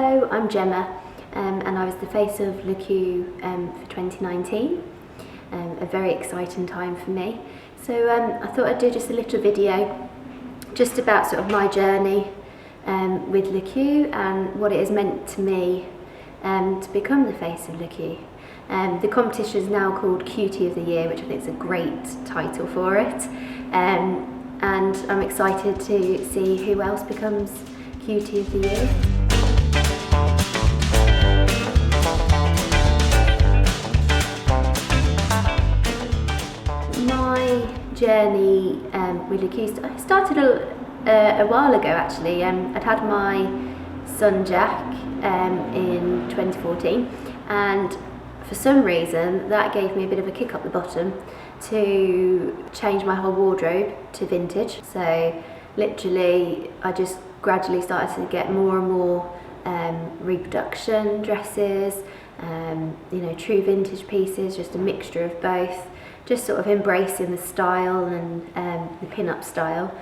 Hello, I'm Gemma and I was the Face of Le Keux for 2019. A very exciting time for me. So I thought I'd do just a little video just about sort of my journey with Le Keux and what it has meant to me to become the Face of Le Keux. The competition is now called Keuxties of the Year, which I think is a great title for it. And I'm excited to see who else becomes Keuxties of the Year. My journey with Le Keux started a while ago actually. I'd had my son Jack in 2014, and for some reason that gave me a bit of a kick up the bottom to change my whole wardrobe to vintage. So literally I just gradually started to get more and more reproduction dresses, you know, true vintage pieces, just a mixture of both, just sort of embracing the style and the pin-up style.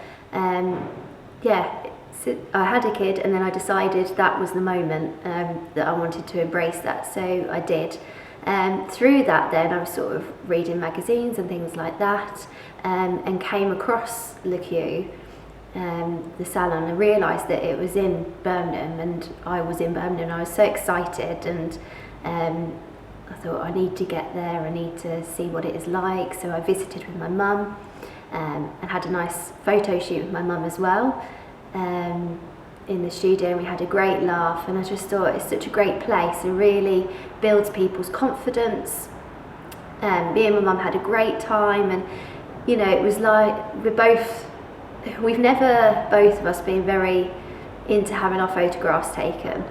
Yeah, so I had a kid and then I decided that was the moment that I wanted to embrace that, so I did. Through that then I was sort of reading magazines and things like that, and came across Le Keux, the salon, and realised that it was in Birmingham and I was in Birmingham. I was so excited, and I thought I need to get there, I need to see what it is like. So I visited with my mum and had a nice photo shoot with my mum as well in the studio, and we had a great laugh, and I just thought it's such a great place. It really builds people's confidence. Me and my mum had a great time, and you know, it was like we've never both of us been very into having our photographs taken,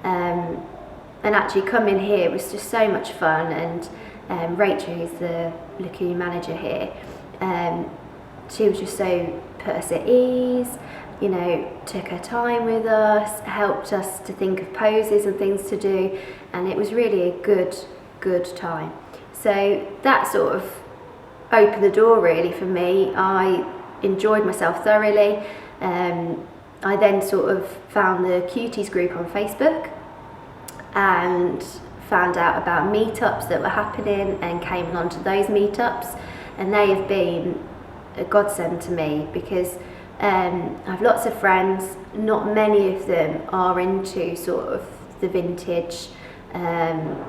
and actually coming here was just so much fun. And Rachel, who's the Le Keux manager here, she was just so put us at ease, you know, took her time with us, helped us to think of poses and things to do, and it was really a good time. So that sort of opened the door really for me. I enjoyed myself thoroughly. I then sort of found the Keuxties group on Facebook and found out about meetups that were happening and came along to those meetups, and they have been a godsend to me because I have lots of friends. Not many of them are into sort of the vintage and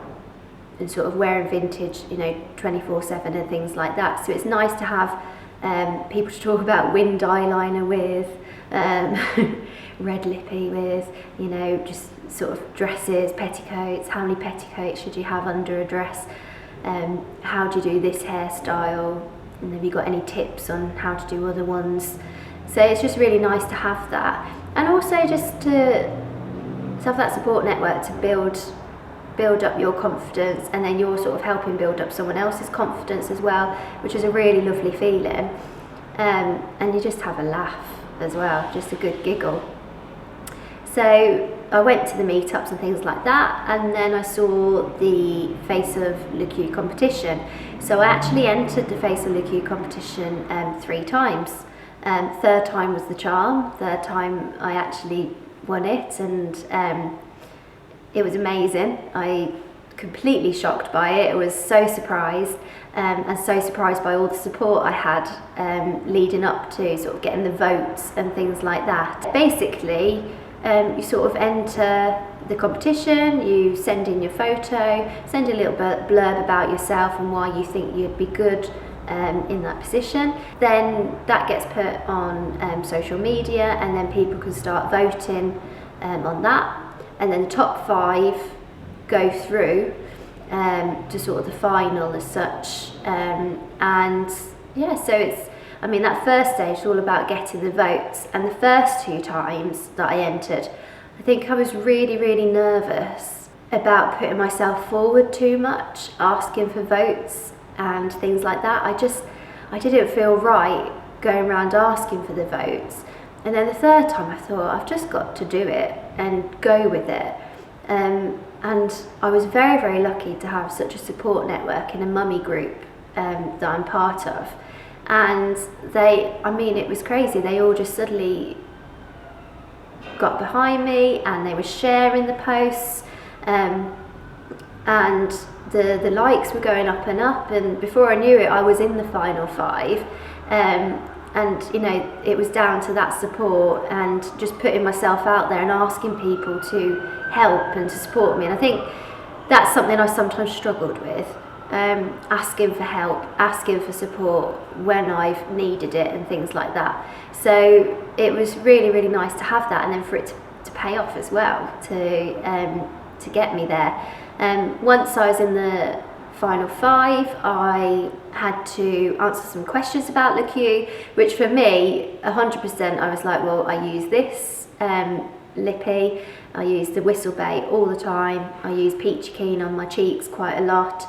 sort of wearing vintage, you know, 24/7 and things like that. So it's nice to have people to talk about wind eyeliner with, red lippy with, you know, just sort of dresses, petticoats. How many petticoats should you have under a dress? How do you do this hairstyle? And have you got any tips on how to do other ones? So it's just really nice to have that, and also just to have that support network to build up your confidence, and then you're sort of helping build up someone else's confidence as well, which is a really lovely feeling. And you just have a laugh as well, just a good giggle. So I went to the meetups and things like that, and then I saw the Face of Le Keux competition. So I actually entered the Face of Le Keux competition 3 times. Third time was the charm. Third time I actually won it, and it was amazing. I completely shocked by it. I was so surprised, and so surprised by all the support I had leading up to sort of getting the votes and things like that. Basically, you sort of enter the competition, you send in your photo, send a little blurb about yourself and why you think you'd be good in that position. Then that gets put on social media, and then people can start voting on that. And then the top 5 go through to sort of the final as such. And yeah, so it's, I mean, that first stage is all about getting the votes. And the first 2 times that I entered, I think I was really nervous about putting myself forward too much, asking for votes and things like that. I didn't feel right going around asking for the votes. And then the third time I thought, I've just got to do it and go with it. And I was very lucky to have such a support network in a mummy group that I'm part of. And I mean, it was crazy. They all just suddenly got behind me and they were sharing the posts, and the likes were going up and up, and before I knew it I was in the final 5, and you know, it was down to that support and just putting myself out there and asking people to help and to support me. And I think that's something I sometimes struggled with, asking for help, asking for support when I've needed it and things like that. So it was really, really nice to have that, and then for it to pay off as well, to get me there. Once I was in the final 5, I had to answer some questions about Le Keux, which for me, 100%, I was like, well, I use this lippy, I use the Whistle Bait all the time, I use Peachy Keen on my cheeks quite a lot,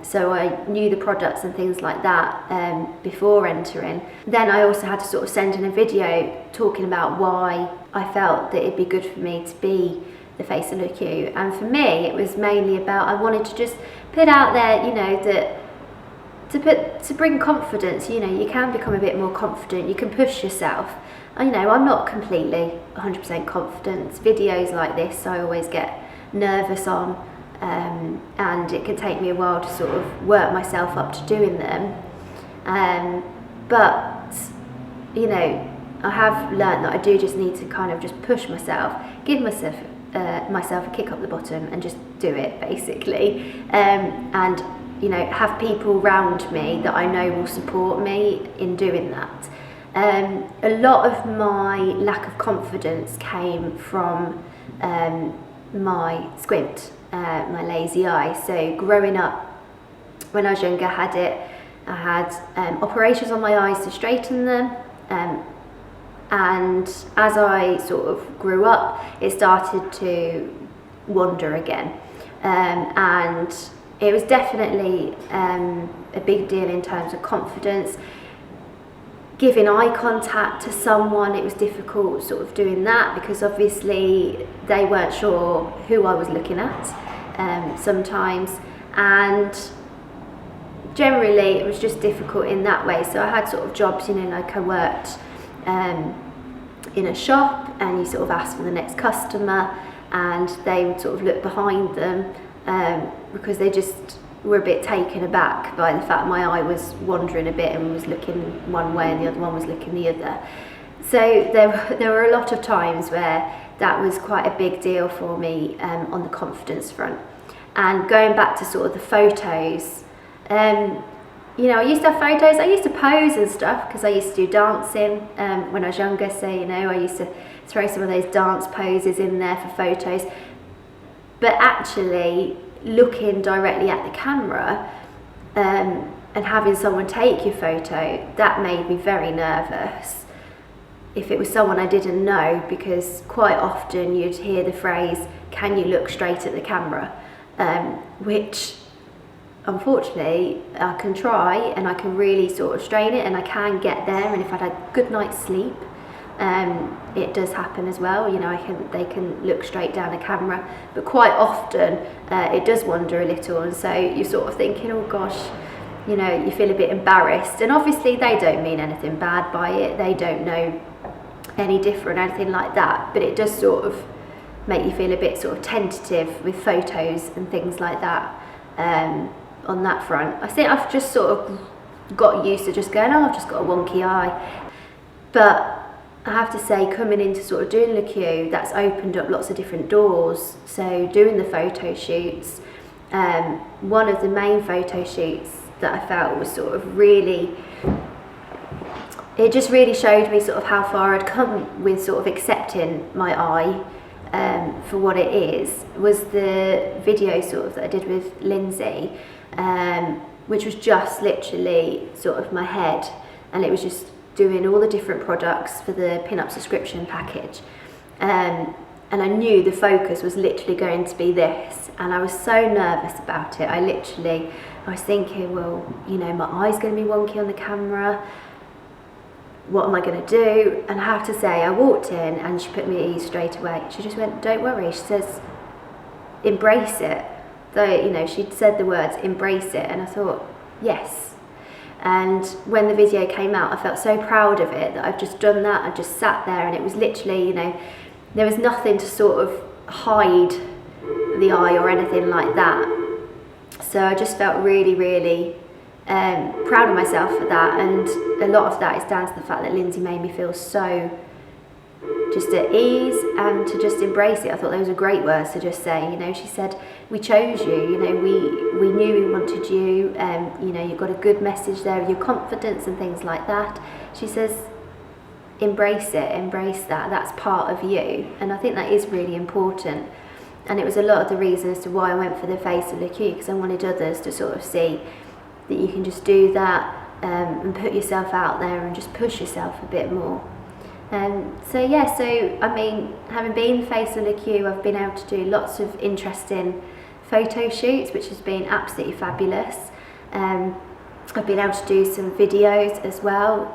so I knew the products and things like that before entering. Then I also had to sort of send in a video talking about why I felt that it'd be good for me to be the face of Le Keux. And for me, it was mainly about, I wanted to just put out there, you know, that to bring confidence. You know, you can become a bit more confident, you can push yourself. You know, I'm not completely 100% confident. Videos like this I always get nervous on, and it can take me a while to sort of work myself up to doing them, but you know, I have learned that I do just need to kind of just push myself, give myself a kick up the bottom and just do it, basically, and you know, have people around me that I know will support me in doing that. A lot of my lack of confidence came from my squint, my lazy eye. So growing up, when I was younger, I had operations on my eyes to straighten them, and as I sort of grew up, it started to wander again, and it was definitely a big deal in terms of confidence. Giving eye contact to someone, it was difficult sort of doing that, because obviously they weren't sure who I was looking at sometimes, and generally it was just difficult in that way. So I had sort of jobs, you know, like I worked in a shop, and you sort of ask for the next customer, and they would sort of look behind them because they just were a bit taken aback by the fact my eye was wandering a bit and was looking one way and the other one was looking the other. So there were a lot of times where that was quite a big deal for me on the confidence front. And going back to sort of the photos, you know, I used to have photos, I used to pose and stuff because I used to do dancing when I was younger, so you know, I used to throw some of those dance poses in there for photos. But actually looking directly at the camera and having someone take your photo, that made me very nervous if it was someone I didn't know, because quite often you'd hear the phrase, can you look straight at the camera, which unfortunately I can try and I can really sort of strain it and I can get there, and if I'd had a good night's sleep, it does happen as well, you know, they can look straight down the camera, but quite often it does wander a little, and so you're sort of thinking, oh gosh, you know, you feel a bit embarrassed, and obviously they don't mean anything bad by it, they don't know any different or anything like that, but it does sort of make you feel a bit sort of tentative with photos and things like that on that front. I think I've just sort of got used to just going, oh, I've just got a wonky eye, but I have to say, coming into sort of doing Le Keux, that's opened up lots of different doors. So doing the photo shoots, one of the main photo shoots that I felt was sort of really, it just really showed me sort of how far I'd come with sort of accepting my eye for what it is, was the video sort of that I did with Lindsay, which was just literally sort of my head, and it was just doing all the different products for the pin-up subscription package, and I knew the focus was literally going to be this, and I was so nervous about it. I was thinking, well, you know, my eye's going to be wonky on the camera, what am I going to do? And I have to say, I walked in and she put me at ease straight away. She just went, don't worry, she says, embrace it. Though, you know, she'd said the words, embrace it, and I thought, yes. And when the video came out, I felt so proud of it that I've just done that. I just sat there, and it was literally, you know, there was nothing to sort of hide the eye or anything like that. So I just felt really, really proud of myself for that, and a lot of that is down to the fact that Lindsay made me feel so just at ease and to just embrace it. I thought those were great words to just say. You know, she said, we chose you, you know, we knew we wanted you, you know, you've got a good message there with your confidence and things like that. She says, embrace it, embrace that, that's part of you. And I think that is really important. And it was a lot of the reason as to why I went for the Face of Le Keux, because I wanted others to sort of see that you can just do that and put yourself out there and just push yourself a bit more. So yeah, so I mean, having been the Face of Le Keux, I've been able to do lots of interesting photo shoots, which has been absolutely fabulous. I've been able to do some videos as well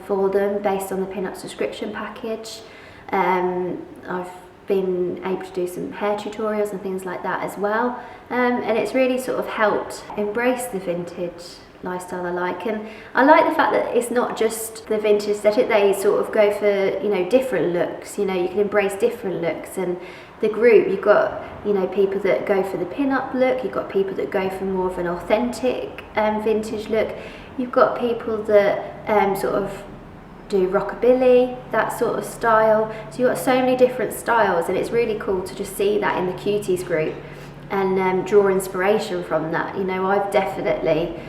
for them based on the pin-up subscription package. I've been able to do some hair tutorials and things like that as well, and it's really sort of helped embrace the vintage lifestyle I like. And I like the fact that it's not just the vintage aesthetic, they sort of go for, you know, different looks, you know, you can embrace different looks. And the group, you've got, you know, people that go for the pin-up look, you've got people that go for more of an authentic vintage look, you've got people that sort of do rockabilly, that sort of style. So you've got so many different styles, and it's really cool to just see that in the Keuxties group and draw inspiration from that. You know, I've definitely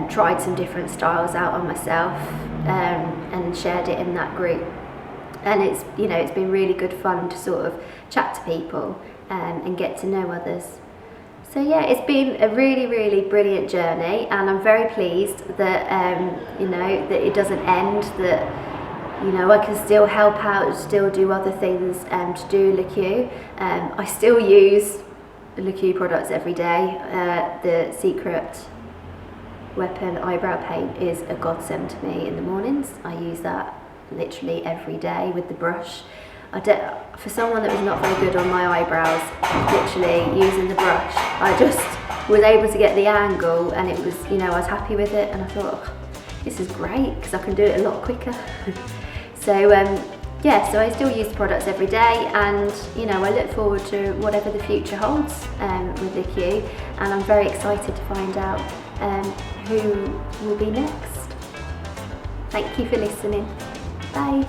tried some different styles out on myself and shared it in that group, and it's, you know, it's been really good fun to sort of chat to people and get to know others. So yeah, it's been a really, really brilliant journey, and I'm very pleased that you know, that it doesn't end, that, you know, I can still help out, still do other things to do Le Keux. I still use Le Keux products every day. The Secret Weapon eyebrow paint is a godsend to me in the mornings. I use that literally every day with the brush. For someone that was not very good on my eyebrows, literally using the brush, I just was able to get the angle, and it was, you know, I was happy with it, and I thought, oh, this is great because I can do it a lot quicker. So yeah, so I still use the products every day, and, you know, I look forward to whatever the future holds with Le Keux, and I'm very excited to find out who will be next. Thank you for listening. Bye.